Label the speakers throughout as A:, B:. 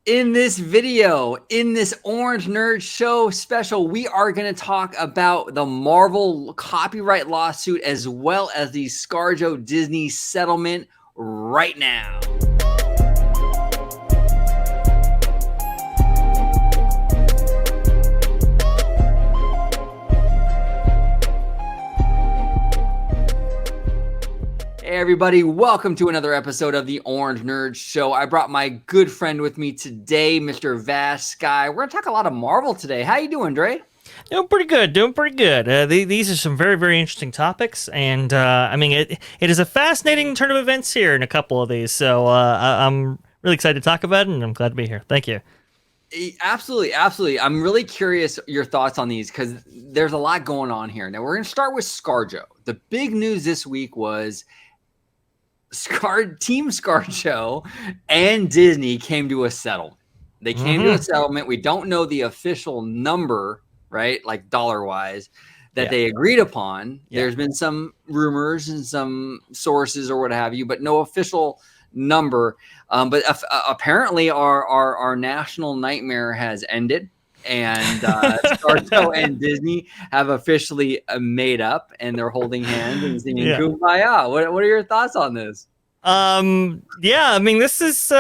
A: In this video, in this Orange Nerd Show special, we are going to talk about the Marvel copyright lawsuit as well as the ScarJo Disney settlement right now. Hey everybody, welcome to another episode of the Orange Nerd Show. I brought my good friend with me today, Mr. Vash Sky. We're going to talk a lot of Marvel today. How you doing, Dre?
B: Doing pretty good. These are some very, very interesting topics, and it is a fascinating turn of events here in a couple of these, so I'm really excited to talk about it, and I'm glad to be here. Thank you.
A: Absolutely. I'm really curious your thoughts on these because there's a lot going on here. Now, we're going to start with ScarJo. The big news this week was Team ScarJo and Disney came to a settlement. They came to a settlement. We don't know the official number, right? Like dollar-wise, that they agreed upon. Yeah. There's been some rumors and some sources or what have you, but no official number. But apparently our national nightmare has ended. And ScarJo and Disney have officially made up, and they're holding hands and singing "Kumbaya." What are your thoughts on this?
B: This is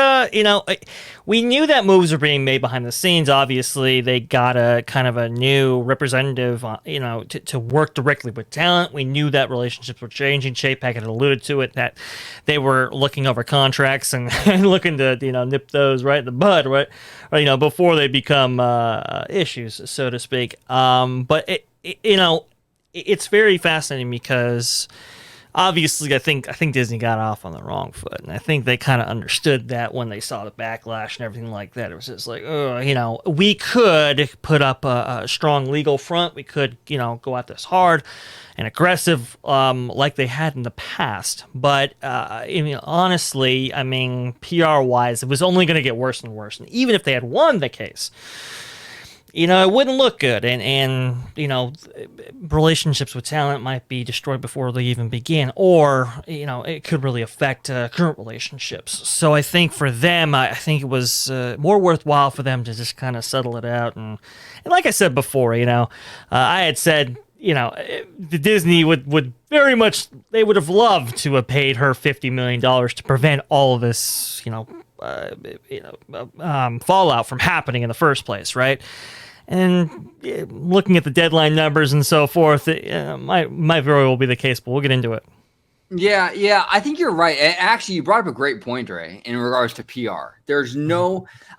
B: we knew that moves were being made behind the scenes. Obviously, they got a kind of a new representative, to work directly with talent. We knew that relationships were changing. Chapek had alluded to it, that they were looking over contracts and looking to nip those right in the bud, right? Or, before they become issues, so to speak. But it's very fascinating because obviously, I think Disney got off on the wrong foot, and I think they kind of understood that when they saw the backlash and everything like that. It was just like, we could put up a strong legal front. We could, go at this hard and aggressive, like they had in the past. But honestly, PR-wise, it was only going to get worse and worse. And even if they had won the case, it wouldn't look good, and relationships with talent might be destroyed before they even begin, or it could really affect current relationships. So I think for them, I think it was more worthwhile for them to just kind of settle it out. And like I said before, I had said the Disney would very much, they would have loved to have paid her $50 million to prevent all of this fallout from happening in the first place, right? And looking at the deadline numbers and so forth, might very well be the case, but we'll get into it.
A: Yeah, I think you're right. Actually, you brought up a great point, Ray, in regards to PR.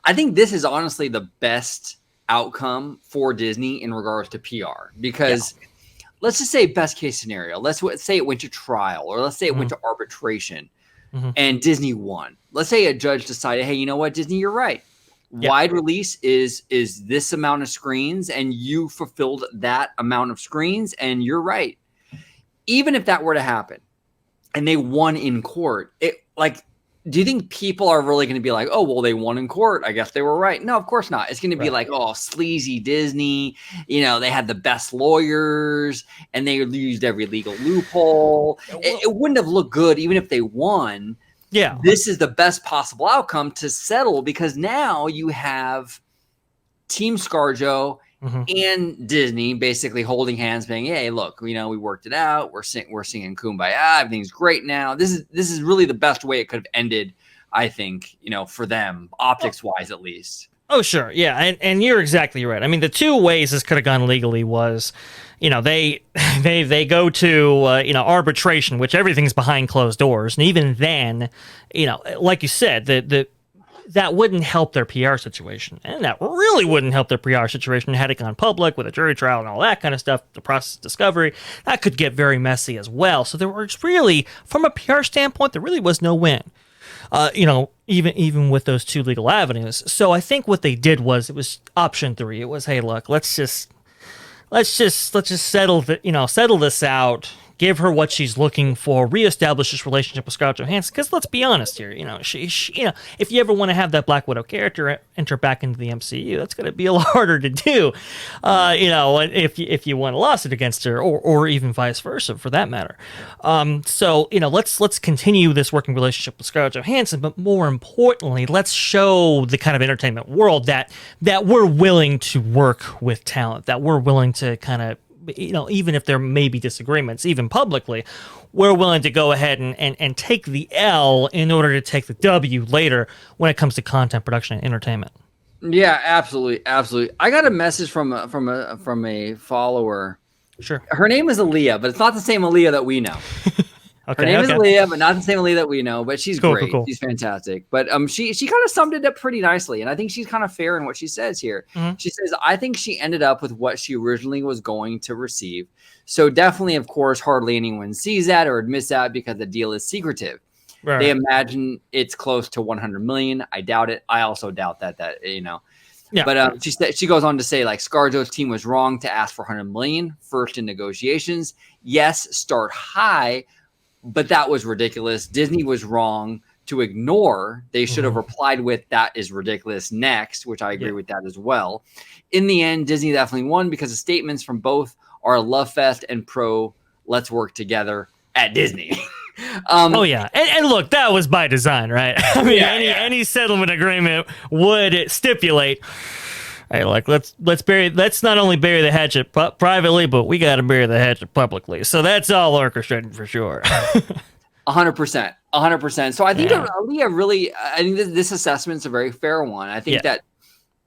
A: I think this is honestly the best outcome for Disney in regards to PR, because let's just say best case scenario. Let's say it went to trial, or let's say it went to arbitration, and Disney won. Let's say a judge decided, hey, you know what, Disney, you're right. Wide release is this amount of screens, and you fulfilled that amount of screens, and you're right. Even if that were to happen and they won in court, do you think people are really going to be like, oh, well, they won in court, I guess they were right? No, of course not. It's going to be like, oh, sleazy Disney. They had the best lawyers and they used every legal loophole. It wouldn't have looked good even if they won. Yeah, this is the best possible outcome to settle, because now you have Team ScarJo and Disney basically holding hands, saying, "Hey, look, we worked it out. We're singing Kumbaya. Everything's great now." This is really the best way it could have ended, I think. For them, optics wise, at least.
B: Oh, sure, yeah, and you're exactly right. The two ways this could have gone legally was, they go to arbitration, which everything's behind closed doors, and even then, like you said, that wouldn't help their PR situation, and that really wouldn't help their PR situation had it gone public with a jury trial and all that kind of stuff. The process of discovery, that could get very messy as well. So there was really, from a PR standpoint, there really was no win. Even with those two legal avenues. So I think what they did was, it was option 3. It was, hey, look, let's just settle this out, give her what she's looking for, reestablish this relationship with Scarlett Johansson. Because let's be honest here, she if you ever want to have that Black Widow character enter back into the MCU, that's going to be a lot harder to do. If you want a lawsuit against her, or even vice versa, for that matter. So let's continue this working relationship with Scarlett Johansson, but more importantly, let's show the kind of entertainment world that we're willing to work with talent, that we're willing to kind of, even if there may be disagreements, even publicly, we're willing to go ahead and take the L in order to take the W later when it comes to content production and entertainment.
A: Yeah, absolutely, absolutely. I got a message from a follower.
B: Sure.
A: Her name is Aaliyah, but it's not the same Aaliyah that we know.
B: Okay,
A: her name is Aaliyah, but not the same Aaliyah that we know. But she's great. Cool. She's fantastic. But she kind of summed it up pretty nicely, and I think she's kind of fair in what she says here. Mm-hmm. She says, "I think she ended up with what she originally was going to receive. So definitely, of course, hardly anyone sees that or admits that because the deal is secretive. Right. They imagine it's close to 100 million. I doubt it. I also doubt that. Yeah. But she goes on to say, like, ScarJo's team was wrong to ask for 100 million first in negotiations. Yes, start high." But that was ridiculous. Disney was wrong to ignore. They should have replied with, "That is ridiculous," next, which I agree with that as well. In the end, Disney definitely won because the statements from both are love fest and pro let's work together at Disney.
B: And look, that was by design, right? I mean, any settlement agreement would stipulate, hey, like let's not only bury the hatchet privately, but we got to bury the hatchet publicly. So that's all orchestrated for sure.
A: 100%. So I think Aaliyah really, I think this assessment is a very fair one. I think that,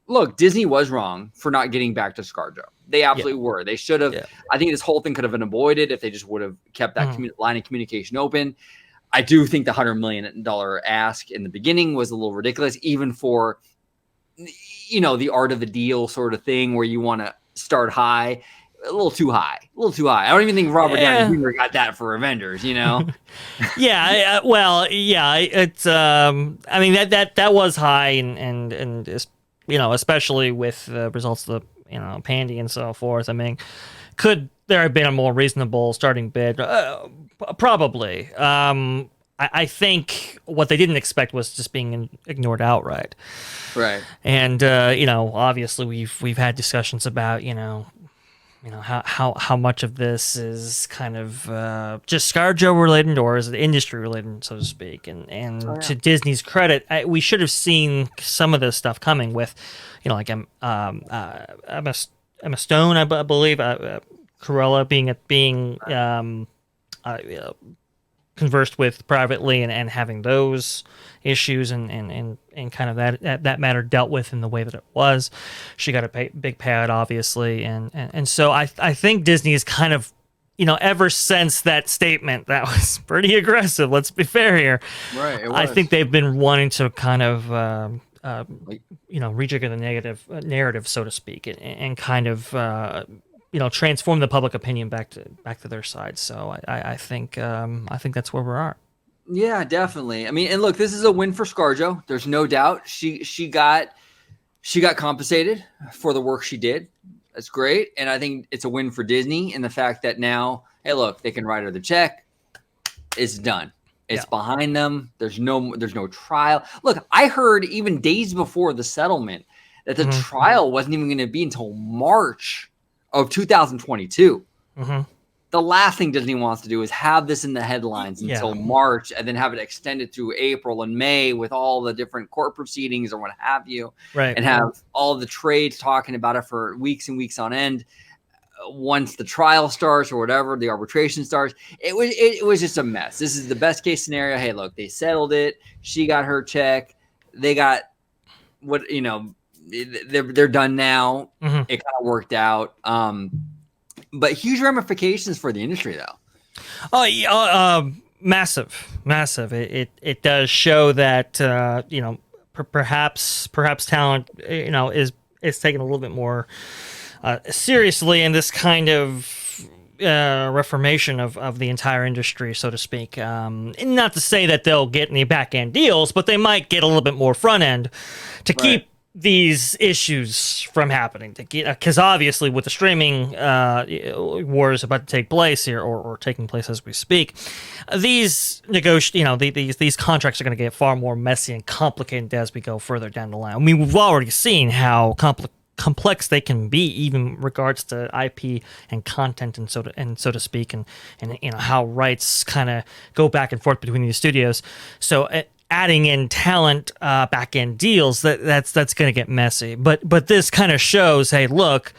A: look, Disney was wrong for not getting back to ScarJo. They absolutely were. They should have. Yeah. I think this whole thing could have been avoided if they just would have kept that line of communication open. I do think the $100 million ask in the beginning was a little ridiculous, even for, the art of the deal sort of thing where you want to start high. A little too high. I don't even think Robert Downey Jr. got that for Avengers,
B: It's I mean that was high and especially with the results of the Pandy and so forth. I mean, could there have been a more reasonable starting bid? Probably. I think what they didn't expect was just being ignored outright.
A: Right.
B: And obviously we've had discussions about how much of this is kind of just ScarJo related or is it industry related, so to speak. And to Disney's credit, we should have seen some of this stuff coming with, like Emma Stone, I believe, Cruella being conversed with privately and having those issues and kind of that matter dealt with in the way that it was. She got a big payout, obviously, and so I think Disney is kind of, ever since that statement that was pretty aggressive. Let's be fair here.
A: Right.
B: I think they've been wanting to kind of rejigger the negative narrative, so to speak, and kind of transform the public opinion back to their side. So I think that's where we're at.
A: Yeah, definitely. I mean, and look, this is a win for ScarJo. There's no doubt. She got compensated for the work she did. That's great. And I think it's a win for Disney in the fact that now, hey, look, they can write her the check. It's done. It's behind them. There's no trial. Look, I heard even days before the settlement that the trial wasn't even going to be until March of 2022. The last thing Disney wants to do is have this in the headlines until March and then have it extended through April and May with all the different court proceedings or what have you.
B: Right.
A: And have all the trades talking about it for weeks and weeks on end. Once the trial starts or whatever, the arbitration starts, it was just a mess. This is the best case scenario. Hey, look, they settled it. She got her check. They got what, they're done now. It kind of worked out. But huge ramifications for the industry, though.
B: Oh, yeah, massive. It does show that perhaps talent is taken a little bit more seriously in this kind of reformation of the entire industry, so to speak. Not to say that they'll get any back end deals, but they might get a little bit more front end to keep these issues from happening, because obviously with the streaming wars about to take place here, or taking place as we speak, these these contracts are going to get far more messy and complicated as we go further down the line. I mean, we've already seen how complex they can be, even in regards to IP and content, and so to speak, and how rights kind of go back and forth between these studios. So adding in talent back end deals, that's going to get messy. But this kind of shows, hey, look,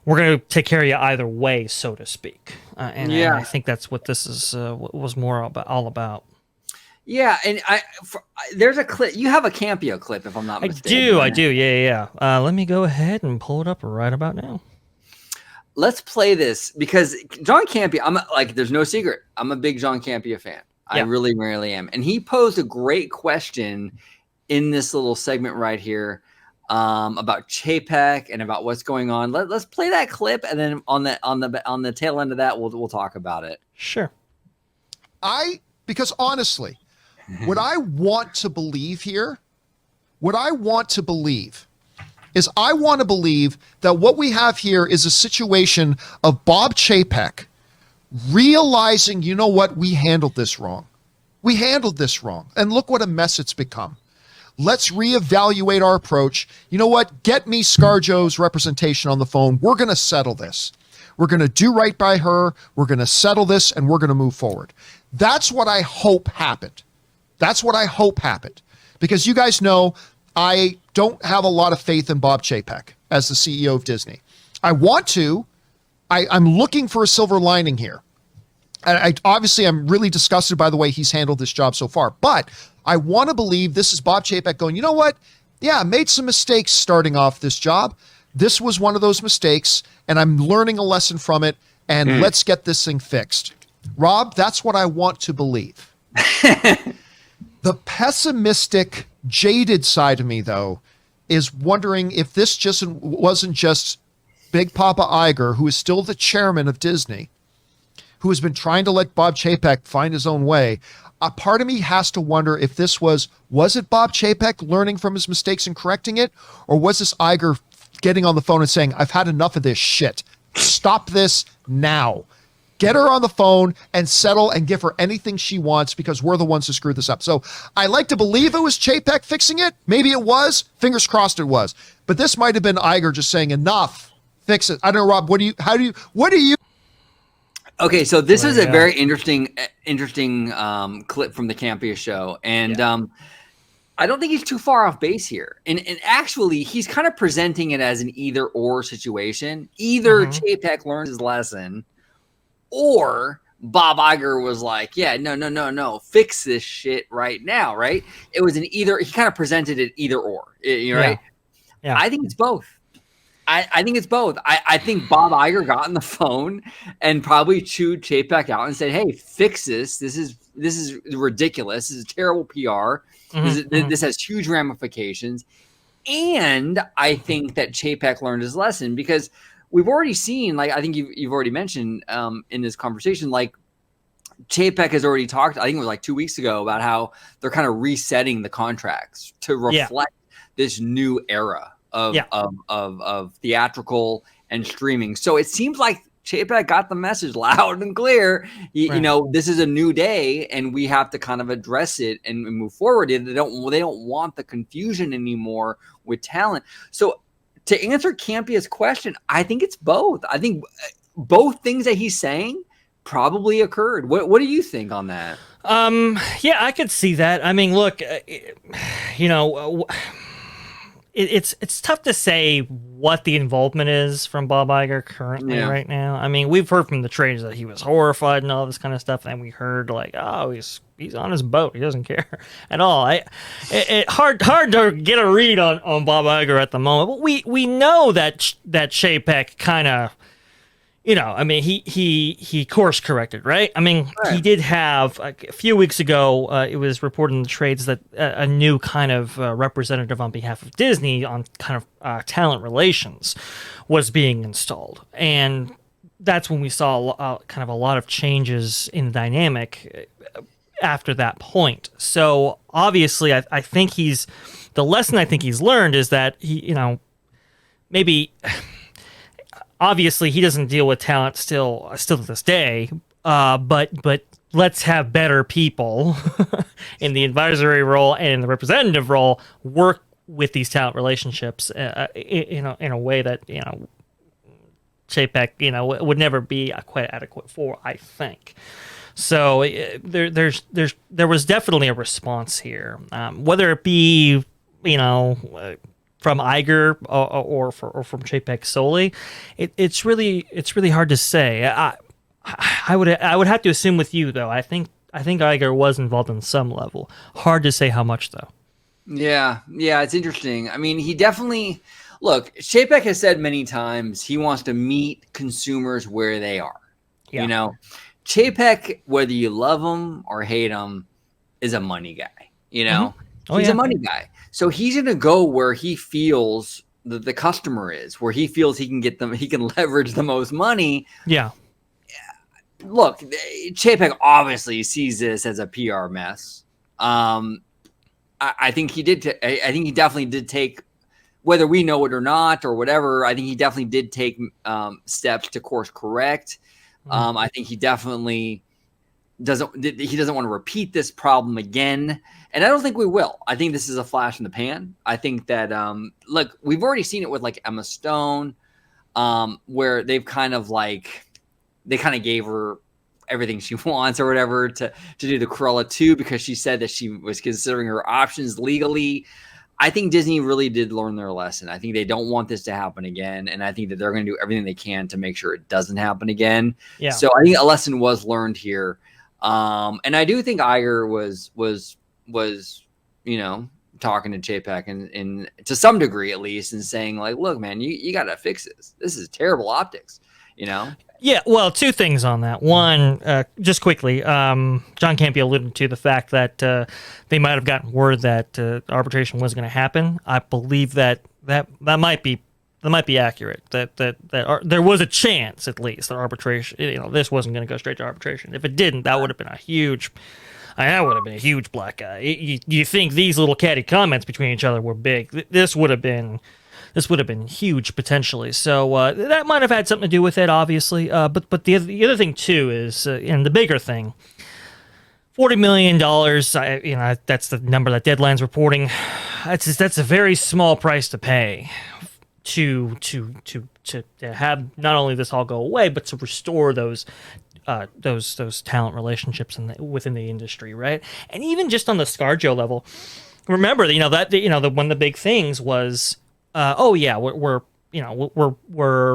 B: we're going to take care of you either way, so to speak. And I think that's what this is was more all about.
A: Yeah, and there's a clip. You have a Campea clip, if I'm not mistaken.
B: I do. Yeah. Let me go ahead and pull it up right about now.
A: Let's play this, because John Campea, there's no secret, I'm a big John Campea fan. I really, really am. And he posed a great question in this little segment right here about Chapek and about what's going on. Let's play that clip, and then on the tail end of that, we'll talk about it.
B: Sure.
C: Because honestly, what I want to believe here, I want to believe that what we have here is a situation of Bob Chapek realizing, you know what, we handled this wrong. And look what a mess it's become. Let's reevaluate our approach. You know what? Get me ScarJo's representation on the phone. We're going to settle this. We're going to do right by her. We're going to settle this, and we're going to move forward. That's what I hope happened. Because you guys know I don't have a lot of faith in Bob Chapek as the CEO of Disney. I want to. I'm looking for a silver lining here. And I'm really disgusted by the way he's handled this job so far. But I want to believe this is Bob Chapek going, you know what? Yeah, I made some mistakes starting off this job. This was one of those mistakes, and I'm learning a lesson from it, and let's get this thing fixed. Rob, that's what I want to believe. The pessimistic, jaded side of me, though, is wondering if this wasn't just Big Papa Iger, who is still the chairman of Disney, who has been trying to let Bob Chapek find his own way. A part of me has to wonder if this was it Bob Chapek learning from his mistakes and correcting it? Or was this Iger getting on the phone and saying, I've had enough of this shit. Stop this now. Get her on the phone and settle and give her anything she wants, because we're the ones who screwed this up. So I like to believe it was Chapek fixing it. Maybe it was. Fingers crossed it was. But this might have been Iger just saying, enough. Fix it. I don't know, Rob, what do you
A: Okay, so this is a very interesting clip from the Campea show, and I don't think he's too far off base here. And actually, he's kind of presenting it as an either-or situation. Either Chapek learns his lesson, or Bob Iger was like, yeah, no, fix this shit right now, right? It was an either. He kind of presented it either-or, right? Yeah. I think it's both. I think it's both. I think Bob Iger got on the phone and probably chewed Chapek out and said, "Hey, fix this. This is ridiculous. This is terrible PR. This has huge ramifications." And I think that Chapek learned his lesson, because we've already seen, I think you've already mentioned in this conversation, Chapek has already talked, I think it was 2 weeks ago, about how they're kind of resetting the contracts to reflect this new era of theatrical and streaming. So it seems like Chapek got the message loud and clear. You know, this is a new day, and we have to kind of address it and move forward. They don't want the confusion anymore with talent. So to answer Campea's question, I think it's both. I think both things that he's saying probably occurred. What do you think on that?
B: Yeah, I could see that. I mean, look, it's tough to say what the involvement is from Bob Iger currently right now. I mean, we've heard from the traders that he was horrified and all this kind of stuff, and we heard he's on his boat. He doesn't care at all. It hard to get a read on Bob Iger at the moment. But we know that Chapek kind of, I mean, he course corrected, right? I mean, he did have a few weeks ago. It was reported in the trades that a new kind of representative on behalf of Disney on kind of talent relations was being installed, and that's when we saw kind of a lot of changes in the dynamic after that point. So obviously, I think he's the lesson I think he's learned is that maybe obviously he doesn't deal with talent still to this day, but let's have better people in the advisory role and in the representative role work with these talent relationships in a way that Chapek would never be quite adequate for, I think. So there was definitely a response here, whether it be from Iger or from Chapek solely. It's really hard to say. I would have to assume with you though. I think Iger was involved on some level. Hard to say how much though.
A: Yeah, it's interesting. I mean, he definitely look. Chapek has said many times he wants to meet consumers where they are.
B: Yeah.
A: Chapek, whether you love him or hate him, is a money guy. He's a money guy. So he's going to go where he feels that the customer is, where he feels he can get them, he can leverage the most money.
B: Yeah.
A: Look, Chapek obviously sees this as a PR mess. I think he did. I think he definitely did take, whether we know it or not or whatever. I think he definitely did take steps to course correct. I think he definitely doesn't want to repeat this problem again. And I don't think we will. I think this is a flash in the pan. I think that, look, we've already seen it with like Emma Stone, where they've kind of gave her everything she wants or whatever to do the Cruella 2 because she said that she was considering her options legally. I think Disney really did learn their lesson. I think they don't want this to happen again. And I think that they're going to do everything they can to make sure it doesn't happen again. Yeah. So I think a lesson was learned here. And I do think Iger was talking to Chapek and to some degree at least and saying like, look, man, you got to fix this. This is terrible optics,
B: Yeah, well, two things on that. One, just quickly, John Campea alluded to the fact that they might have gotten word that arbitration was going to happen. I believe that might be accurate. That there was a chance, at least, that arbitration. This wasn't going to go straight to arbitration. If it didn't, that would have been a huge. That would have been a huge black eye. You think these little catty comments between each other were big? This would have been huge potentially. So that might have had something to do with it, obviously. But the other thing too is, and the bigger thing, $40 million. That's the number that Deadline's reporting. That's a very small price to pay to have not only this all go away, but to restore those talent relationships within the industry, right? And even just on the ScarJo level, remember that one of the big things was. We're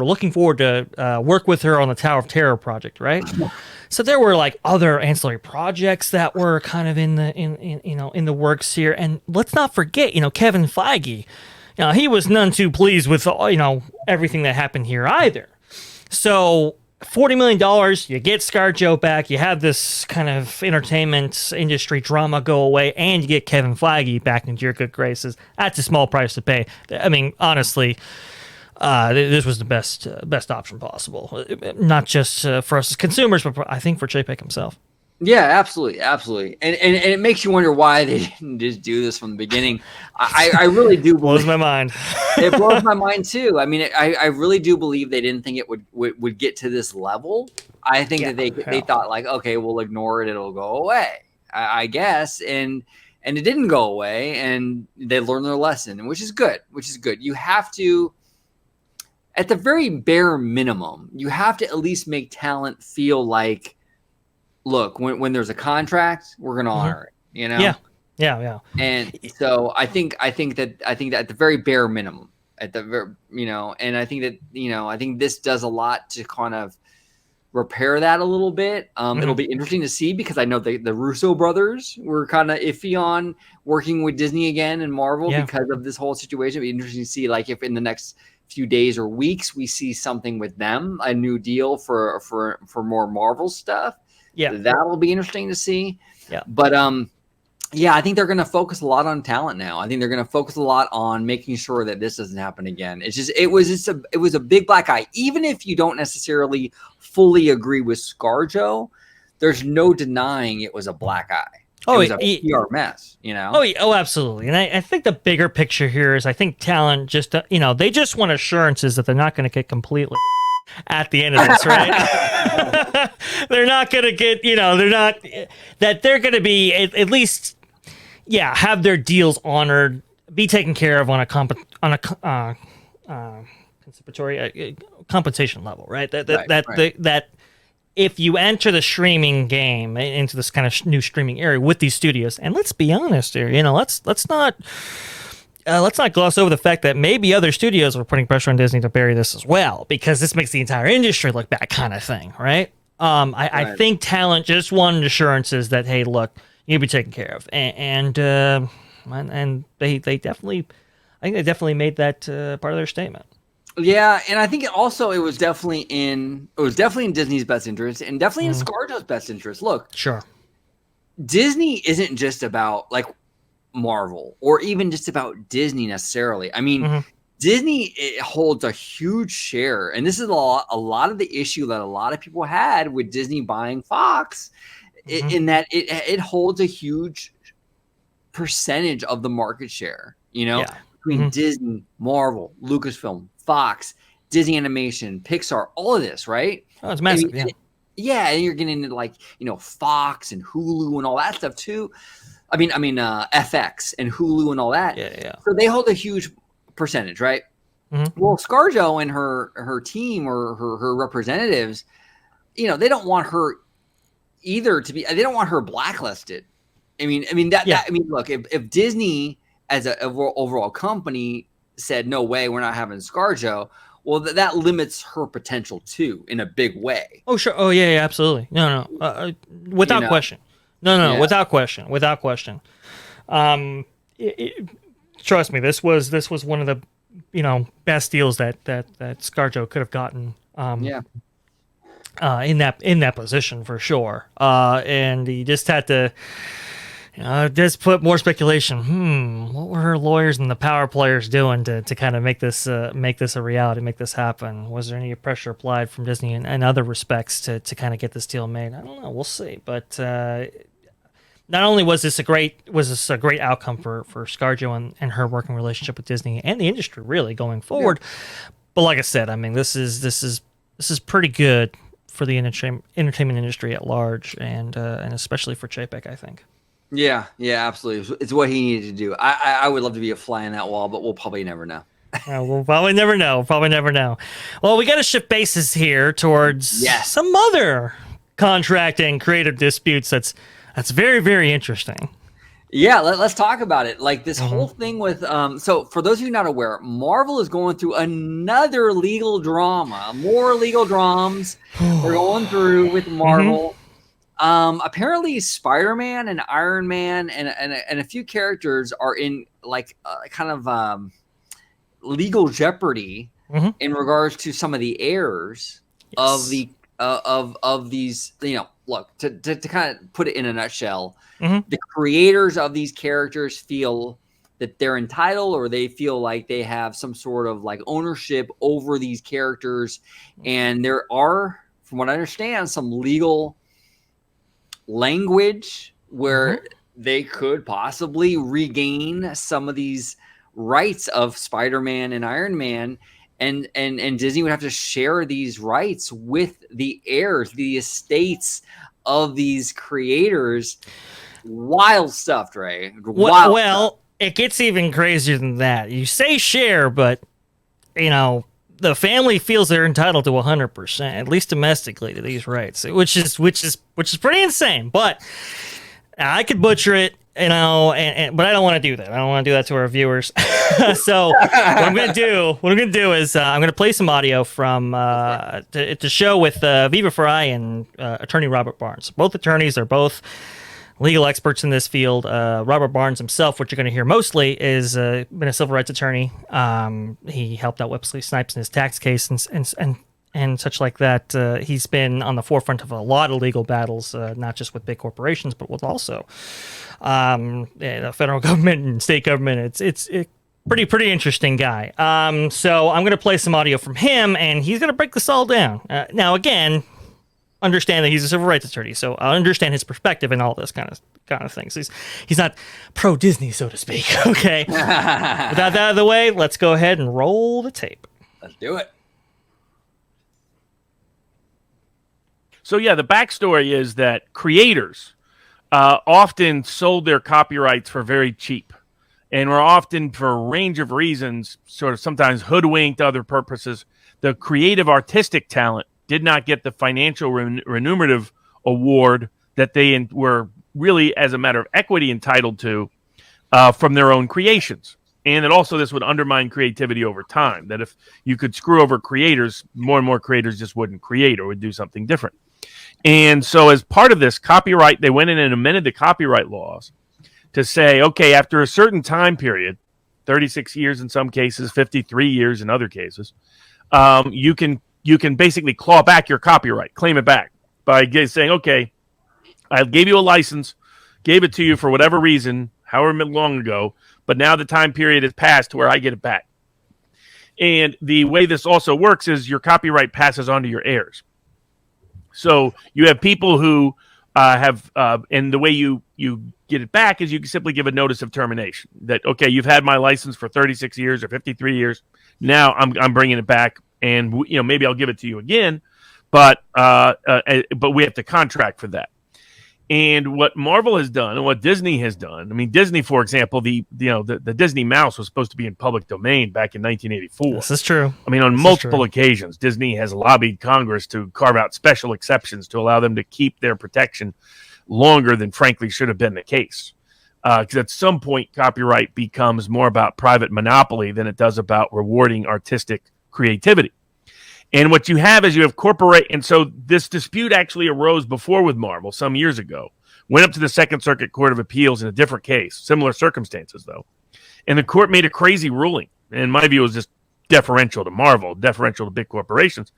B: looking forward to work with her on the Tower of Terror project, right? So there were like other ancillary projects that were kind of in the works here, and let's not forget, Kevin Feige, he was none too pleased with everything that happened here either. So $40 million, you get ScarJo back, you have this kind of entertainment industry drama go away, and you get Kevin Feige back into your good graces. That's a small price to pay. I mean, honestly, this was the best option possible, not just for us as consumers, but I think for Chapek himself.
A: Yeah, absolutely. And it makes you wonder why they didn't just do this from the beginning. I really do
B: blows my mind.
A: It blows my mind too. I mean, I really do believe they didn't think it would get to this level. I think that they thought like, okay, we'll ignore it, it'll go away, I guess, and it didn't go away, and they learned their lesson, which is good. You have to, at the very bare minimum, you have to at least make talent feel like, look, when there's a contract, we're going to honor it,
B: Yeah.
A: And so I think that at the very bare minimum, and I think that, I think this does a lot to kind of repair that a little bit. It'll be interesting to see, because I know the Russo brothers were kind of iffy on working with Disney again and Marvel because of this whole situation. It'll be interesting to see, like, if in the next few days or weeks we see something with them, a new deal for more Marvel stuff. Yeah, that'll be interesting to see. Yeah, but I think they're going to focus a lot on talent now. I think they're going to focus a lot on making sure that this doesn't happen again. It was a big black eye. Even if you don't necessarily fully agree with ScarJo, there's no denying it was a black eye. It was a PR mess, you know?
B: Oh, absolutely. And I think the bigger picture here is I think talent just, they just want assurances that they're not going to get completely at the end of this, right? They're not going to get, they're going to be at least, have their deals honored, be taken care of on a compensation level, right? That if you enter the streaming game into this kind of new streaming area with these studios, and let's be honest here, let's not gloss over the fact that maybe other studios are putting pressure on Disney to bury this as well, because this makes the entire industry look bad, kind of thing, right? I think talent just wanted assurances that, hey, look, you'll be taken care of, and they definitely, I think they definitely made that part of their statement.
A: Yeah, and I think it was definitely in Disney's best interest, and definitely in ScarJo's best interest. Look,
B: sure,
A: Disney isn't just about like Marvel or even just about Disney necessarily. I mean, Disney holds a huge share, and this is a lot of the issue that a lot of people had with Disney buying Fox, in that it holds a huge percentage of the market share. Between Disney, Marvel, Lucasfilm, Fox, Disney Animation, Pixar, all of this, right?
B: Oh, it's massive.
A: And you're getting into like Fox and Hulu and all that stuff too. I mean, FX and Hulu and all that.
B: Yeah.
A: So they hold a huge percentage, right? Well, ScarJo and her team or her representatives, they don't want her either to be. They don't want her blacklisted. Look, if Disney as an overall company said, no way, we're not having ScarJo, well, that limits her potential too in a big way.
B: Oh, sure. Oh, yeah, absolutely. No. Without question. No, without question. Trust me, this was one of the, best deals that ScarJo could have gotten. In that position for sure. And he just had to, just put more speculation. What were her lawyers and the power players doing to kind of make this a reality, make this happen? Was there any pressure applied from Disney and other respects to kind of get this deal made? I don't know. We'll see. But not only was this a great outcome for ScarJo and her working relationship with Disney and the industry really going forward, but like I said, I mean this is pretty good for the entertainment industry at large, and especially for Chapek, I think.
A: Yeah, absolutely. It's what he needed to do. I would love to be a fly in that wall, but we'll probably never know.
B: We'll probably never know. Well, we got to shift bases here towards some other contract and creative disputes. That's very, very interesting.
A: Yeah, let's talk about it. Like this whole thing with so for those of you not aware, Marvel is going through another legal drama. More legal dramas we're going through with Marvel. Apparently Spider-Man and Iron Man and a few characters are in like kind of legal jeopardy in regards to some of the heirs of the of these. Look, to kind of put it in a nutshell, the creators of these characters feel that they're entitled, or they feel like they have some sort of like ownership over these characters, and there are, from what I understand, some legal language where they could possibly regain some of these rights of Spider-Man and Iron Man, and Disney would have to share these rights with the heirs, the estates of these creators. Wild stuff, Trey.
B: Well, it gets even crazier than that. You say share, but the family feels they're entitled to 100%, at least domestically, to these rights, which is pretty insane. But I could butcher it, but I don't want to do that. I don't want to do that to our viewers. So what I'm gonna do is I'm gonna play some audio from to show with Viva Frei and attorney Robert Barnes. Both attorneys are both legal experts in this field. Robert Barnes himself, what you're going to hear mostly, is been a civil rights attorney. He helped out Wesley Snipes in his tax case and such like that. He's been on the forefront of a lot of legal battles, not just with big corporations, but with also the federal government and state government. It's pretty interesting guy. So I'm going to play some audio from him, and he's going to break this all down. Now, again, understand that he's a civil rights attorney, so I understand his perspective and all this kind of things. He's not pro Disney, so to speak. Okay. With that out of the way, let's go ahead and roll the tape.
A: Let's do it.
D: So yeah, the backstory is that creators often sold their copyrights for very cheap, and were often, for a range of reasons, sort of sometimes hoodwinked, other purposes. The creative artistic talent did not get the financial remunerative award that they were really, as a matter of equity, entitled to from their own creations. And that also this would undermine creativity over time, that if you could screw over creators, more and more creators just wouldn't create or would do something different. And so as part of this copyright, they went in and amended the copyright laws to say, okay, after a certain time period, 36 years in some cases, 53 years in other cases, you can basically claw back your copyright, claim it back by saying, okay, I gave you a license, gave it to you for whatever reason, however long ago, but now the time period has passed to where I get it back. And the way this also works is your copyright passes on to your heirs. So you have people who and the way you get it back is you can simply give a notice of termination that, okay, you've had my license for 36 years or 53 years. Now I'm bringing it back, and maybe I'll give it to you again, but we have to contract for that. And what Marvel has done and what Disney has done, I mean, Disney, for example, the Disney mouse was supposed to be in public domain back in 1984.
B: This is true.
D: I mean, on multiple occasions, Disney has lobbied Congress to carve out special exceptions to allow them to keep their protection longer than, frankly, should have been the case. Because at some point, copyright becomes more about private monopoly than it does about rewarding artistic creativity. And what you have is you have corporate, and so this dispute actually arose before with Marvel some years ago. Went up to the Second Circuit Court of Appeals in a different case, similar circumstances though, and the court made a crazy ruling. And in my view, it was just deferential to Marvel, deferential to big corporations.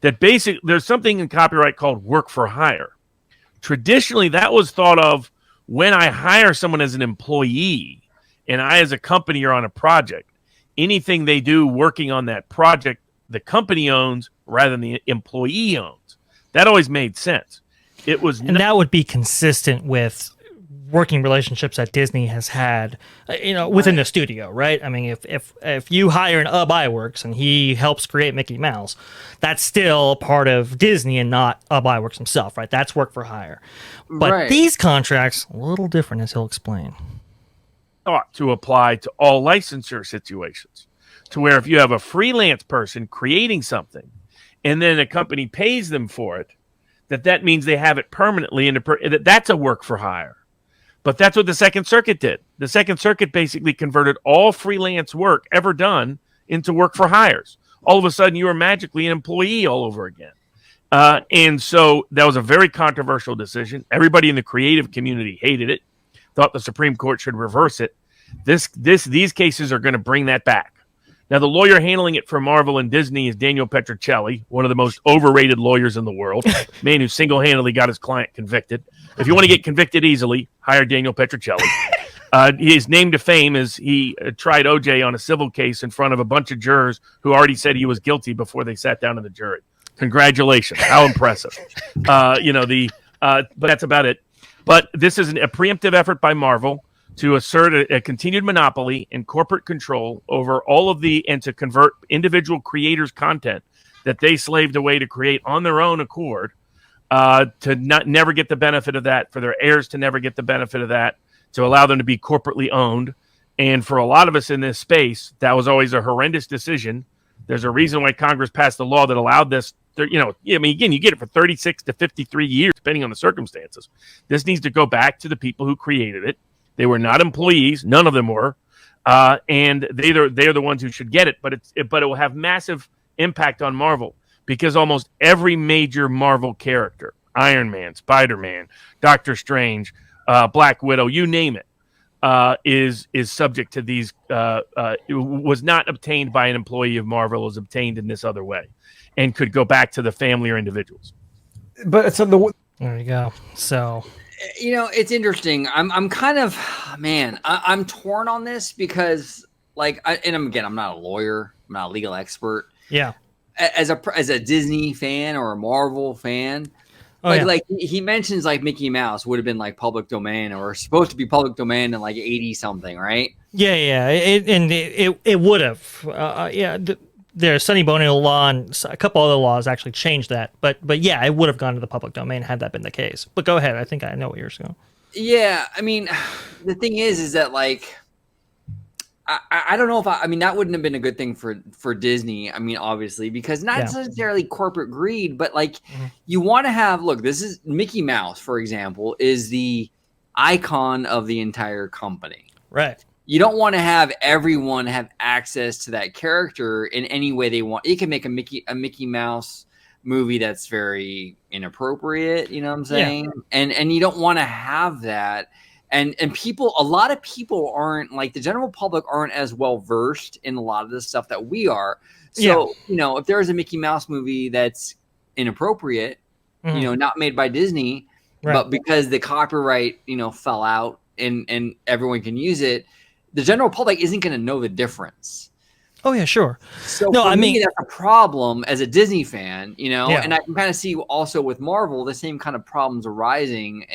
D: That basically, there's something in copyright called work for hire. Traditionally, that was thought of when I hire someone as an employee, and I as a company are on a project. Anything they do working on that project, the company owns rather than the employee owns. That always made sense. It was,
B: and that would be consistent with working relationships that Disney has had, within the studio, right? I mean, if you hire an Iwerks and he helps create Mickey Mouse, that's still part of Disney and not Iwerks himself, right? That's work for hire. But these contracts, a little different, as he'll explain.
D: Ought to apply to all licensure situations, to where if you have a freelance person creating something and then a company pays them for it, that means they have it permanently, and that's a work for hire. But that's what the Second Circuit did. The Second Circuit basically converted all freelance work ever done into work for hires. All of a sudden, you were magically an employee all over again. And so that was a very controversial decision. Everybody in the creative community hated it, thought the Supreme Court should reverse it. These cases are going to bring that back. Now, the lawyer handling it for Marvel and Disney is Daniel Petrocelli, one of the most overrated lawyers in the world, man who single-handedly got his client convicted. If you want to get convicted easily, hire Daniel Petrocelli. His name to fame is he tried OJ on a civil case in front of a bunch of jurors who already said he was guilty before they sat down in the jury. Congratulations. How impressive. But that's about it. But this is a preemptive effort by Marvel to assert a continued monopoly and corporate control over all of and to convert individual creators' content that they slaved away to create on their own accord, to never get the benefit of that, for their heirs to never get the benefit of that, to allow them to be corporately owned. And for a lot of us in this space, that was always a horrendous decision. There's a reason why Congress passed a law that allowed this. Again, you get it for 36 to 53 years, depending on the circumstances. This needs to go back to the people who created it. They were not employees. None of them were. And they're the ones who should get it. But it will have massive impact on Marvel, because almost every major Marvel character, Iron Man, Spider-Man, Doctor Strange, Black Widow, you name it, is subject to these. It was not obtained by an employee of Marvel. It was obtained in this other way, and could go back to the family or individuals.
E: But
B: There you go. So,
A: it's interesting. I'm kind of, I'm torn on this because, I'm not a lawyer, I'm not a legal expert.
B: Yeah.
A: As a Disney fan or a Marvel fan, Like he mentions like Mickey Mouse would have been like public domain or supposed to be public domain in like 80 something, right?
B: Yeah. It would have. There's Sonny Bono law and a couple other laws actually changed that. But yeah, it would have gone to the public domain had that been the case. But go ahead. I think I know what you're saying.
A: Yeah, I mean, the thing is that like I don't know if I mean that wouldn't have been a good thing for Disney. I mean, obviously, because not necessarily corporate greed, but like you want to have this is Mickey Mouse, for example, is the icon of the entire company.
B: Right.
A: You don't want to have everyone have access to that character in any way they want. You can make a Mickey Mouse movie that's very inappropriate, you know what I'm saying? Yeah. And you don't want to have that. And people, a lot of people aren't like the general public aren't as well versed in a lot of the stuff that we are. So, if there is a Mickey Mouse movie that's inappropriate, not made by Disney, but because the copyright, fell out and everyone can use it, the general public isn't going to know the difference.
B: Oh yeah, sure.
A: So no, I mean that's a problem as a Disney fan, and I can kind of see also with Marvel the same kind of problems arising.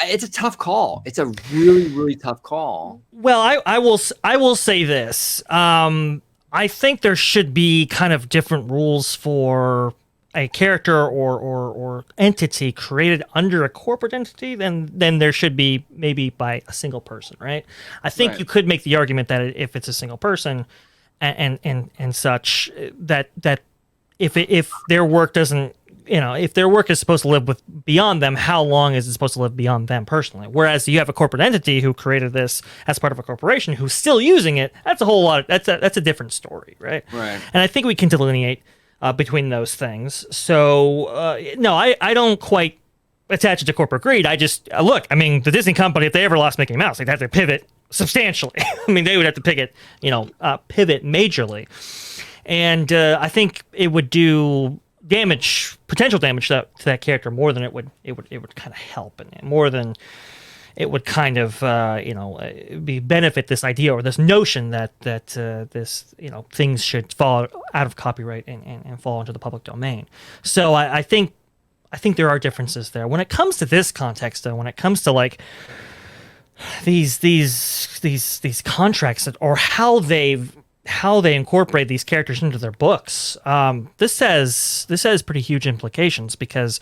A: It's a tough call. It's a really, really tough call.
B: Well, I will say this. I think there should be kind of different rules for a character or entity created under a corporate entity than there should be maybe by a single person, right? I think you could make the argument that if it's a single person and such, that if their work doesn't, if their work is supposed to live beyond them, how long is it supposed to live beyond them personally? Whereas you have a corporate entity who created this as part of a corporation who's still using it. That's a whole lot. That's a different story, right?
A: Right.
B: And I think we can delineate between those things. So no, I don't quite attach it to corporate greed. I just look. I mean, the Disney company, if they ever lost Mickey Mouse, they'd have to pivot substantially. I mean, they would have to pivot majorly, and I think it would do potential damage to that character more than it would kind of help, and more than it would kind of benefit this idea or this notion that this things should fall out of copyright and fall into the public domain. So I think there are differences there when it comes to this context, though. When it comes to like these contracts or how they incorporate these characters into their books. This has pretty huge implications because,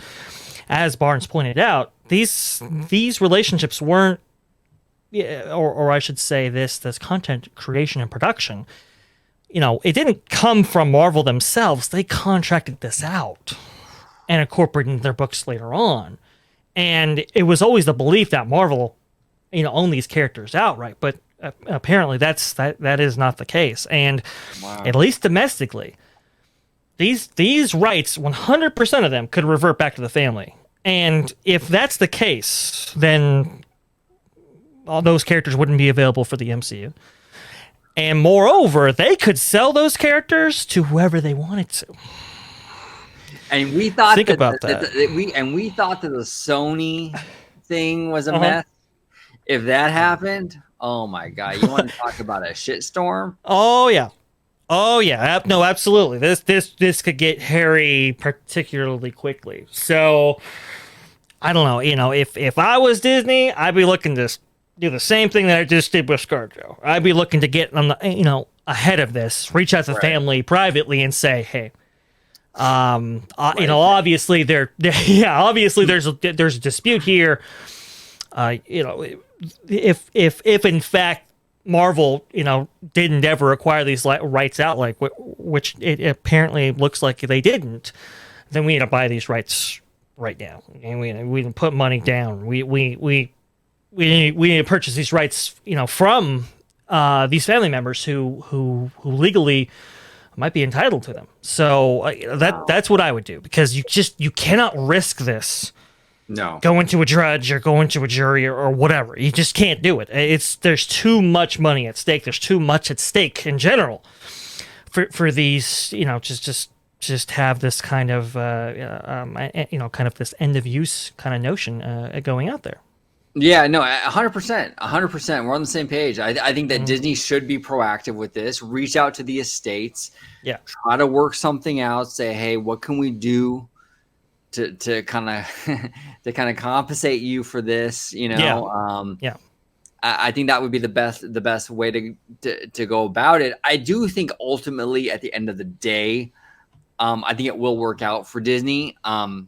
B: as Barnes pointed out, these relationships weren't, or I should say, this content creation and production. It didn't come from Marvel themselves. They contracted this out and incorporated into their books later on, and it was always the belief that Marvel, owned these characters outright, but apparently that is not the case. And at least domestically, these rights, 100% of them could revert back to the family. And if that's the case, then all those characters wouldn't be available for the MCU. And moreover, they could sell those characters to whoever they wanted to.
A: And we thought
B: we thought that
A: the Sony thing was a mess. If that happened, oh my God! You want to talk about a shitstorm?
B: Oh yeah. No, absolutely. This could get hairy particularly quickly. So I don't know. If I was Disney, I'd be looking to do the same thing that I just did with ScarJo. I'd be looking to get on the ahead of this, reach out to the family privately and say, hey. Obviously obviously there's a dispute here. If in fact Marvel, didn't ever acquire these rights out, which it apparently looks like they didn't, then we need to buy these rights right now, and we can put money down. We need to purchase these rights, from these family members who legally might be entitled to them. So that's what I would do, because you cannot risk this.
A: No.
B: Going to a judge or going to a jury or whatever. You just can't do it. There's too much money at stake. There's too much at stake in general for these, just have this kind of kind of this end of use kind of notion going out there.
A: Yeah, no, 100%. We're on the same page. I think that Disney should be proactive with this. Reach out to the estates.
B: Yeah.
A: Try to work something out. Say, hey, what can we do to kind of to kind of compensate you for this, you know.
B: Yeah.
A: I think that would be the best way to go about it. I do think ultimately at the end of the day, I think it will work out for Disney.
B: I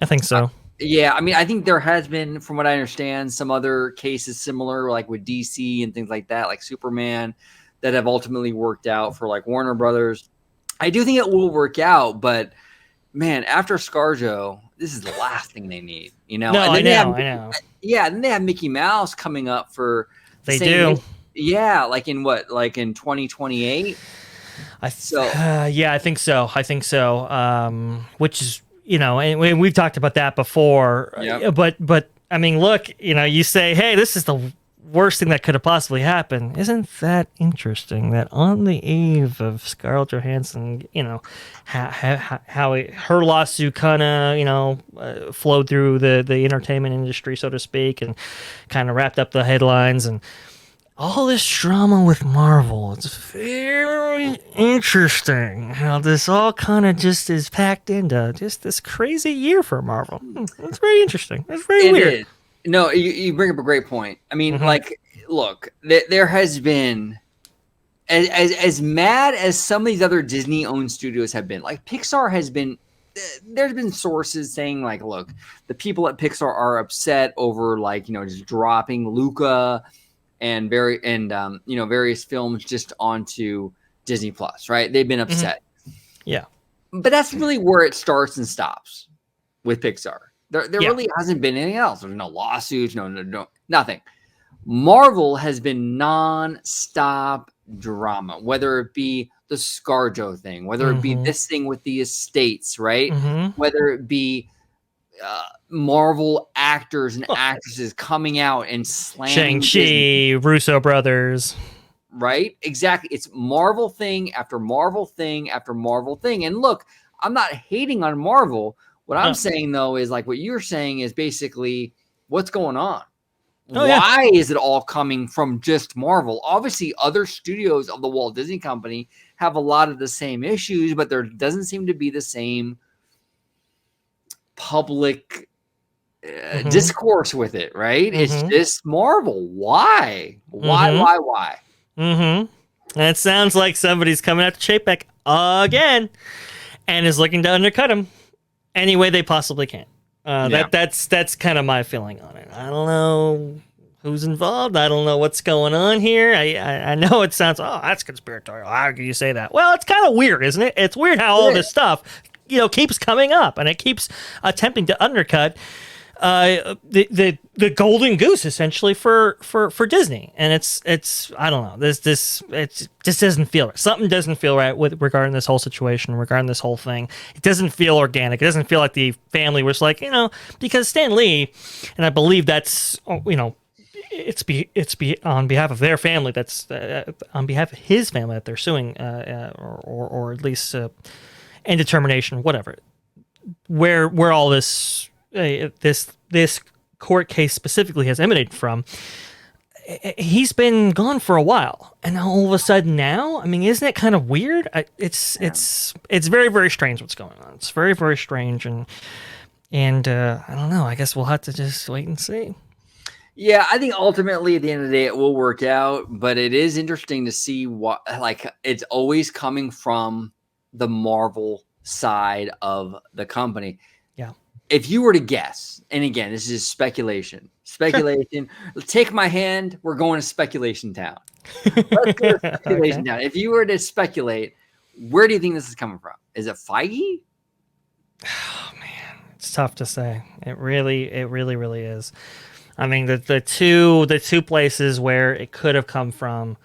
B: think so.
A: Yeah, I mean, I think there has been, from what I understand, some other cases similar, like with DC and things like that, like Superman, that have ultimately worked out for like Warner Brothers. I do think it will work out, but man, after ScarJo, this is the last thing they need, you know?
B: No,
A: And then
B: I know.
A: Yeah, then they have Mickey Mouse coming up for the
B: They
A: same
B: do.
A: Yeah, like in 2028?
B: I think so. Which is, you know, and we've talked about that before.
A: Yep.
B: But I mean, look, you know, you say, hey, this is the worst thing that could have possibly happened. Isn't that interesting that on the eve of Scarlett Johansson, you know, her lawsuit kind of, you know, flowed through the entertainment industry, so to speak, and kind of wrapped up the headlines, and all this drama with Marvel. It's very interesting how this all kind of just is packed into just this crazy year for Marvel. It's very interesting. It's very weird.
A: Is. No, you bring up a great point. I mean, like, look, there has been, as mad as some of these other Disney-owned studios have been, like Pixar has been, there's been sources saying, like, look, the people at Pixar are upset over, like, you know, just dropping Luca and various films just onto Disney Plus, right? They've been upset.
B: Yeah.
A: But that's really where it starts and stops with Pixar. There really hasn't been anything else. There's no lawsuits, no, nothing. Marvel has been non-stop drama, whether it be the ScarJo thing, whether it be this thing with the estates, right? Whether it be Marvel actors and actresses coming out and slamming
B: Shang-Chi, Russo brothers.
A: Right? Exactly. It's Marvel thing after Marvel thing after Marvel thing. And look, I'm not hating on Marvel. What I'm saying, though, is like what you're saying is basically what's going on. Why is it all coming from just Marvel? Obviously, other studios of the Walt Disney Company have a lot of the same issues, but there doesn't seem to be the same public discourse with it, right? It's just Marvel. Why? Why?
B: And it sounds like somebody's coming after Chapek again and is looking to undercut him any way they possibly can. That's kind of my feeling on it. I don't know who's involved. I don't know what's going on here. I know it sounds, that's conspiratorial. How can you say that? Well, it's kind of weird, isn't it? It's weird how all this stuff, you know, keeps coming up and it keeps attempting to undercut the golden goose essentially for Disney. And it's I don't know, it just doesn't feel right. Something doesn't feel right with regarding this whole situation, regarding this whole thing. It doesn't feel organic. It doesn't feel like the family was like, you know, because Stan Lee, and I believe that's, you know, it's on behalf of their family, that's on behalf of his family that they're suing, or at least indetermination, whatever, where all this court case specifically has emanated from. He's been gone for a while, and all of a sudden now, I mean, isn't it kind of weird? It's very, very strange what's going on. It's very, very strange, and I don't know. I guess we'll have to just wait and see.
A: Yeah, I think ultimately at the end of the day it will work out, but it is interesting to see what, like, it's always coming from the Marvel side of the company.
B: Yeah.
A: If you were to guess, and again, this is speculation. Take my hand. We're going to speculation town. Let's go to speculation town. If you were to speculate, where do you think this is coming from? Is it Feige?
B: Oh man, it's tough to say. It really is. I mean, the two places where it could have come from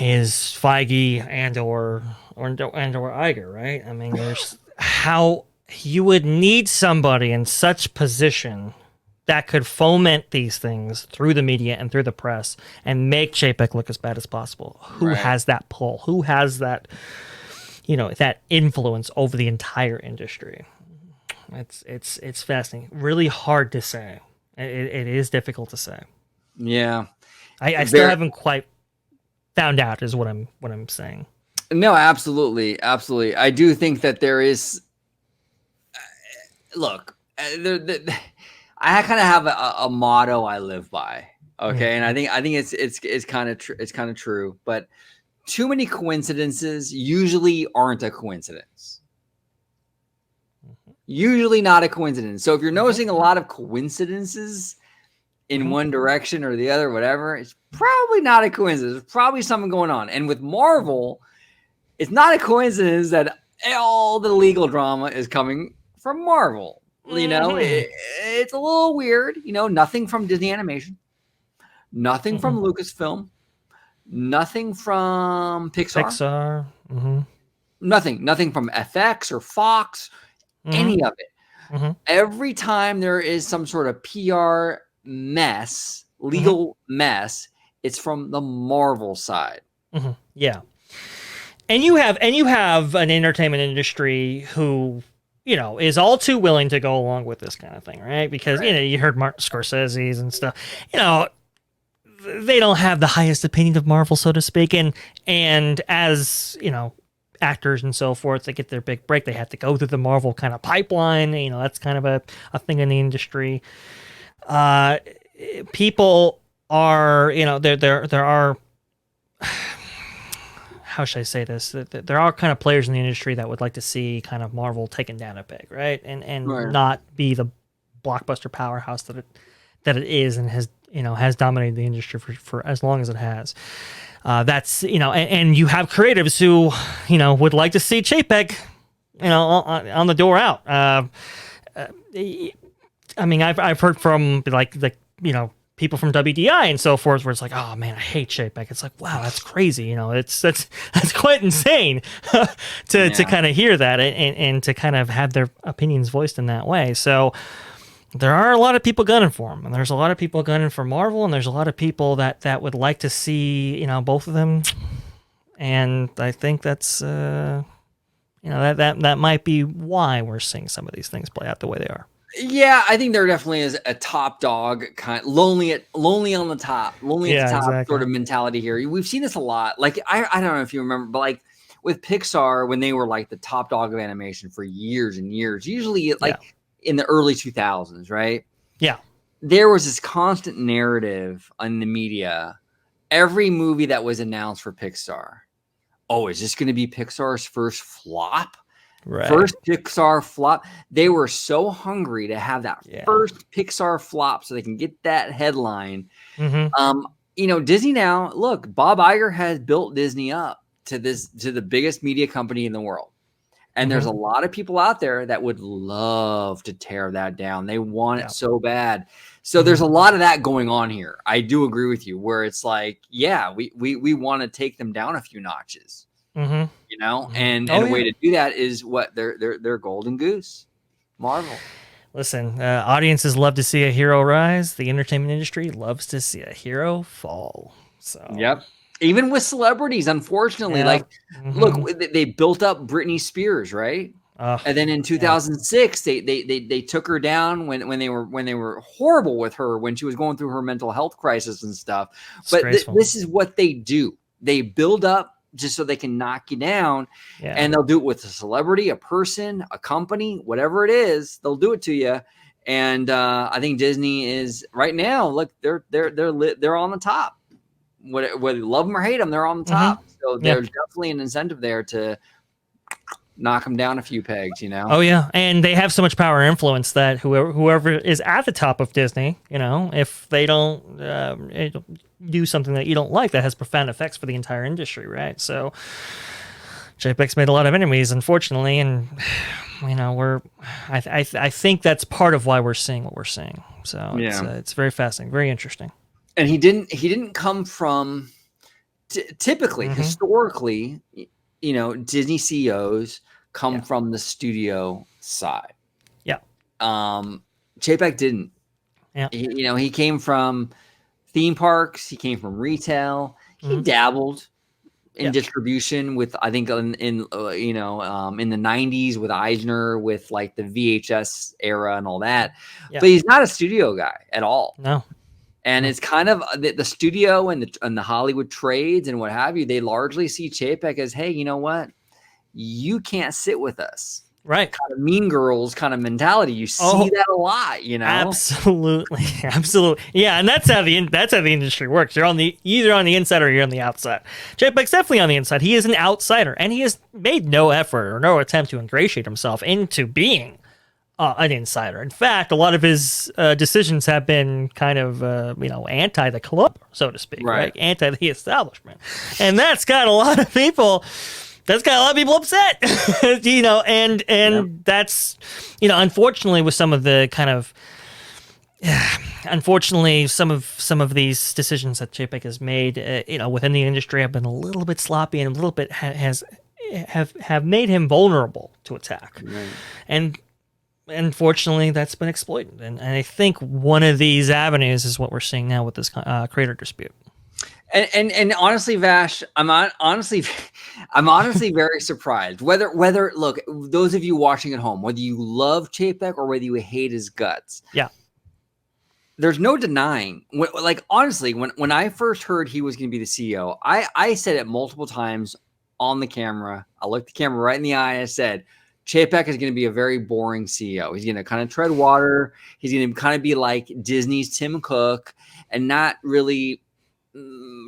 B: is Feige and or Iger, right? I mean, there's how you would need somebody in such position that could foment these things through the media and through the press and make Chapek look as bad as possible. Who has that pull? Who has that, you know, that influence over the entire industry? It's fascinating. Really hard to say. It is difficult to say.
A: Yeah,
B: I still haven't quite found out, is what I'm saying.
A: No, absolutely. I do think that there is. look, I kind of have a motto I live by. Okay, and I think it's kind of true, but too many coincidences usually aren't a coincidence. Usually not a coincidence. So if you're noticing a lot of coincidences in one direction or the other, whatever, it's probably not a coincidence. There's probably something going on. And with Marvel, it's not a coincidence that all the legal drama is coming from Marvel. You know, it's a little weird. You know, nothing from Disney Animation, nothing from Lucasfilm, nothing from Pixar. Nothing from FX or Fox, any of it. Every time there is some sort of PR mess, legal mess, it's from the Marvel side.
B: Yeah. And you have an entertainment industry who, you know, is all too willing to go along with this kind of thing, right? Because, you know, you heard Martin Scorsese's and stuff, you know, they don't have the highest opinion of Marvel, so to speak. And as, you know, actors and so forth, they get their big break, they have to go through the Marvel kind of pipeline. You know, that's kind of a thing in the industry. People are, you know, there are, how should I say this? There are kind of players in the industry that would like to see kind of Marvel taken down a peg, right? And not be the blockbuster powerhouse that it is and has dominated the industry for as long as it has. That's, you know, and you have creatives who, you know, would like to see Chapek, you know, on the door out. I mean, I've heard from like you know, people from WDI and so forth, where it's like, oh man, I hate Chapek. It's like, wow, that's crazy. You know, that's quite insane to kind of hear that and to kind of have their opinions voiced in that way. So there are a lot of people gunning for him, and there's a lot of people gunning for Marvel, and there's a lot of people that would like to see, you know, both of them. And I think that's, you know, that might be why we're seeing some of these things play out the way they are.
A: Yeah, I think there definitely is a top dog kind, lonely on the top, at the top
B: exactly.
A: sort of mentality here. We've seen this a lot. Like I don't know if you remember, but like with Pixar, when they were like the top dog of animation for years and years, usually in the early 2000s, right?
B: Yeah.
A: There was this constant narrative in the media. Every movie that was announced for Pixar, oh, is this going to be Pixar's first flop?
B: Right.
A: First Pixar flop. They were so hungry to have that first Pixar flop so they can get that headline. You know, Disney now, look, Bob Iger has built Disney up to the biggest media company in the world. And there's a lot of people out there that would love to tear that down. They want it so bad. So there's a lot of that going on here. I do agree with you, where it's like, yeah, we want to take them down a few notches. You know, and a way to do that is what their golden goose, Marvel.
B: Listen, audiences love to see a hero rise. The entertainment industry loves to see a hero fall. So
A: yep. Even with celebrities, unfortunately, look, they built up Britney Spears, right? And then in 2006, they took her down when they were horrible with her when she was going through her mental health crisis and stuff. But this is what they do. They build up just so they can knock you down, and they'll do it with a celebrity, a person, a company, whatever it is. They'll do it to you. And I think Disney is right now. Look, they're on the top. Whether you love them or hate them, they're on the top. So there's definitely an incentive there to knock them down a few pegs, you know?
B: Oh, yeah. And they have so much power and influence that whoever is at the top of Disney, you know, if they don't do something that you don't like, that has profound effects for the entire industry, right? So JPEG's made a lot of enemies, unfortunately, and, you know, I think that's part of why we're seeing what we're seeing. So it's very fascinating, very interesting.
A: And he didn't come from typically, historically, you know, Disney CEOs come from the studio side. Yeah. Chapek didn't. Yeah. He came from theme parks. He came from retail. He dabbled in distribution with, I think, in the 90s with Eisner, with like the VHS era and all that. Yeah. But he's not a studio guy at all. No. And it's kind of the studio and the Hollywood trades and what have you. They largely see Chapek as, hey, you know what? You can't sit with us.
B: Right.
A: kind of Mean Girls kind of mentality. You see that a lot,
B: Absolutely, absolutely. Yeah, and that's how the industry works. You're either on the inside or you're on the outside. JPEG's definitely on the inside. He is an outsider, and he has made no effort or no attempt to ingratiate himself into being an insider. In fact, a lot of his decisions have been kind of anti the club, so to speak, right? Anti the establishment, and that's got a lot of people. That's got a lot of people upset, and that's, unfortunately with some of the kind of, unfortunately some of these decisions that JPEG has made, within the industry have been a little bit sloppy and a little bit have made him vulnerable to attack, and unfortunately that's been exploited. And I think one of these avenues is what we're seeing now with this creator dispute.
A: And honestly, Vash, I'm honestly very surprised. Whether look, those of you watching at home, whether you love Chapek or whether you hate his guts, there's no denying. Honestly, when I first heard he was going to be the CEO, I said it multiple times on the camera. I looked the camera right in the eye. I said, Chapek is going to be a very boring CEO. He's going to kind of tread water. He's going to kind of be like Disney's Tim Cook and not really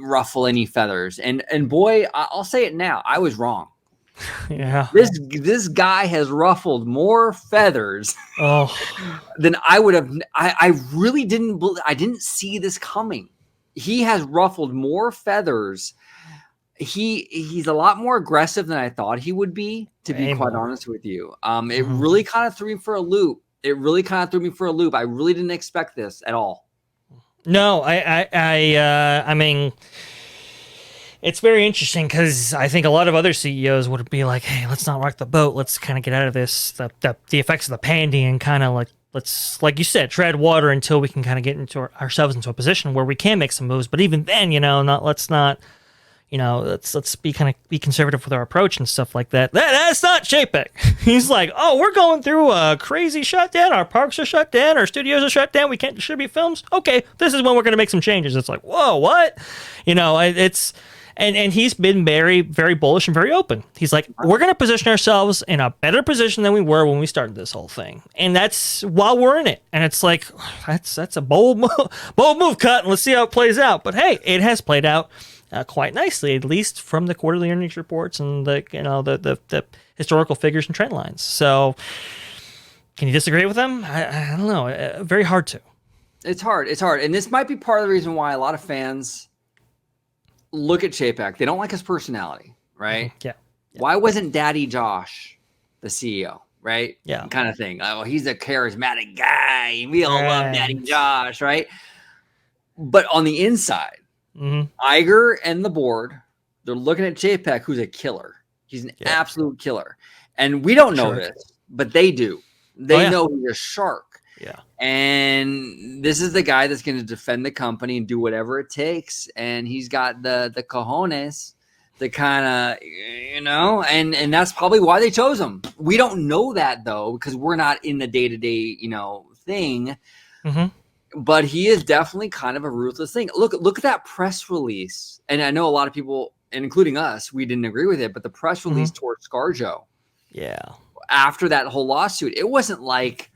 A: ruffle any feathers. And boy, I'll say it now, I was wrong.
B: Yeah,
A: this guy has ruffled more feathers than I would have. I really didn't see this coming. He has ruffled more feathers. He's a lot more aggressive than I thought he would be, to be quite honest with you. It really kind of threw me for a loop. I really didn't expect this at all.
B: No, I mean, it's very interesting because I think a lot of other CEOs would be like, hey, let's not rock the boat. Let's kind of get out of this, the effects of the pandy, and kind of let's, like you said, tread water until we can kind of get ourselves into a position where we can make some moves. But even then, let's be conservative with our approach and stuff like that. That's not Chapek. He's like, oh, we're going through a crazy shutdown. Our parks are shut down. Our studios are shut down. We can't distribute films. Okay, this is when we're going to make some changes. It's like, whoa, what? And he's been very, very bullish and very open. He's like, we're going to position ourselves in a better position than we were when we started this whole thing. And that's while we're in it. And it's like, that's a bold move, Cut, and let's see how it plays out. But hey, it has played out quite nicely, at least from the quarterly earnings reports and the historical figures and trend lines. So, can you disagree with them? I don't know. Very hard to.
A: It's hard, and this might be part of the reason why a lot of fans look at Chapek. They don't like his personality, right?
B: Yeah.
A: Why wasn't Daddy Josh the CEO, right?
B: Yeah.
A: Kind of thing. Oh, he's a charismatic guy. We all love Daddy Josh, right? But on the inside, Iger and the board, they're looking at Chapek, who's a killer. He's an absolute killer. And we don't know this, but they do. They know he's a shark.
B: Yeah. And
A: this is the guy that's going to defend the company and do whatever it takes. And he's got the cojones, the kind of, and that's probably why they chose him. We don't know that, though, because we're not in the day-to-day, thing. But he is definitely kind of a ruthless thing. Look at that press release. And I know a lot of people, and including us, we didn't agree with it, but the press release towards ScarJo.
B: Yeah.
A: After that whole lawsuit, it wasn't like,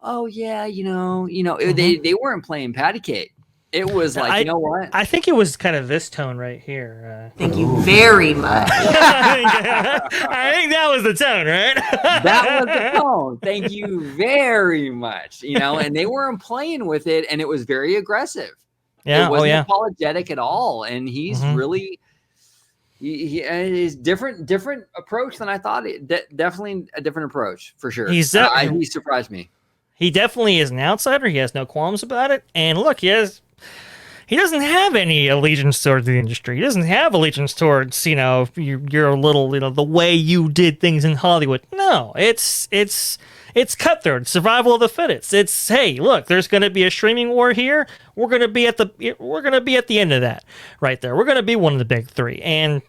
A: oh yeah, they weren't playing patty cake. It was like, you know what?
B: I think it was kind of this tone right here.
E: Thank you very much.
B: I think that was the tone, right?
A: That was the tone. Thank you very much. And they weren't playing with it, and it was very aggressive.
B: Yeah,
A: it wasn't apologetic at all, and he's really he is different approach than I thought. Definitely a different approach for sure. He surprised me.
B: He definitely is an outsider. He has no qualms about it. And look, he doesn't have any allegiance towards the industry. He doesn't have allegiance towards, you're a little, the way you did things in Hollywood. No, it's cutthroat. It's survival of the fittest. It's, hey, look, there's going to be a streaming war here. We're going to be at the end of that right there. We're going to be one of the big three. And,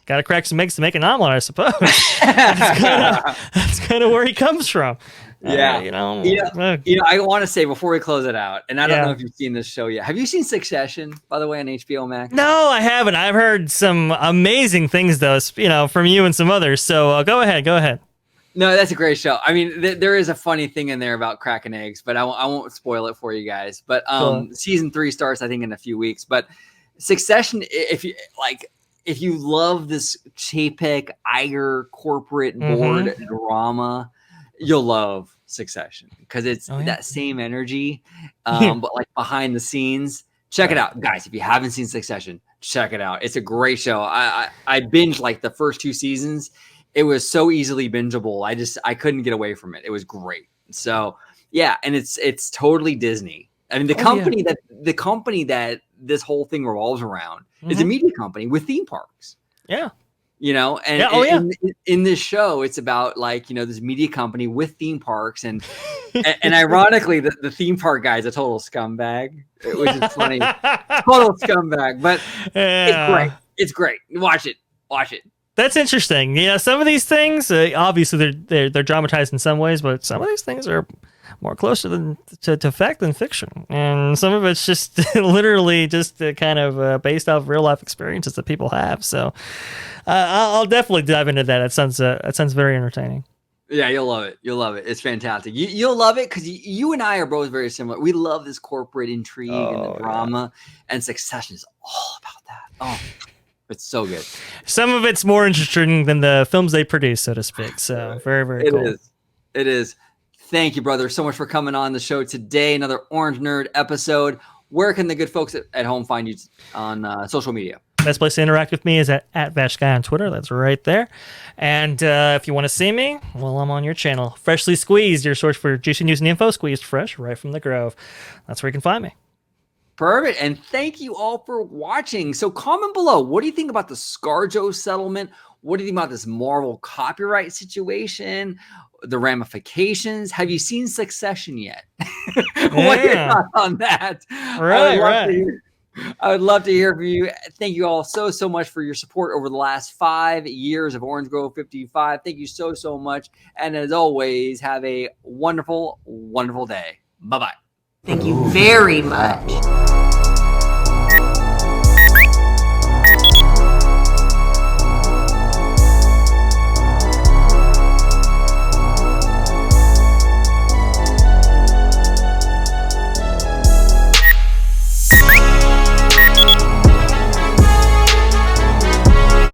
B: got to crack some eggs to make an omelet, I suppose. That's kind of where he comes from.
A: Yeah. I want to say before we close it out, and I don't know if you've seen this show yet. Have you seen Succession, by the way, on HBO Max?
B: No, I haven't. I've heard some amazing things, though, from you and some others. So go ahead.
A: No, that's a great show. I mean, there is a funny thing in there about cracking eggs, but I won't spoil it for you guys. But
B: Cool.
A: season 3 starts, I think, in a few weeks. But Succession, if you love this Chapek Iger corporate board drama, you'll love Succession because it's that same energy, but like behind the scenes. Check it out, guys. If you haven't seen Succession, check it out. It's a great show. I binged like the first 2 seasons. It was so easily bingeable. I couldn't get away from it. It was great. So yeah, and it's totally Disney. I mean, the company that this whole thing revolves around is a media company with theme parks.
B: Yeah.
A: You know, and in this show, it's about like, you know, this media company with theme parks, and ironically, the theme park guy is a total scumbag, which is funny. Total scumbag, but it's great. It's great. Watch it.
B: That's interesting. Yeah, some of these things, obviously, they're dramatized in some ways, but some of these things are more closer to fact than fiction, and some of it's just literally just kind of based off real life experiences that people have. So, I'll definitely dive into that. That sounds very entertaining.
A: Yeah, you'll love it. You'll love it. It's fantastic. You'll love it because you and I are both very similar. We love this corporate intrigue and the drama, and Succession is all about that. Oh. It's so good.
B: Some of it's more interesting than the films they produce, so to speak. So very, very cool.
A: It is. Thank you, brother, so much for coming on the show today. Another Orange Nerd episode. Where can the good folks at home find you on social media?
B: Best place to interact with me is at VashGuy on Twitter. That's right there. And if you want to see me, well, I'm on your channel. Freshly Squeezed, your source for juicy news and info, squeezed fresh right from the Grove. That's where you can find me.
A: Perfect. And thank you all for watching. So comment below. What do you think about the ScarJo settlement? What do you think about this Marvel copyright situation? The ramifications? Have you seen Succession yet? What are your thoughts on that?
B: Right.
A: I would love to hear from you. Thank you all so much for your support over the last 5 years of Orange Grove 55. Thank you so much. And as always, have a wonderful, wonderful day. Bye-bye.
E: Thank you very much.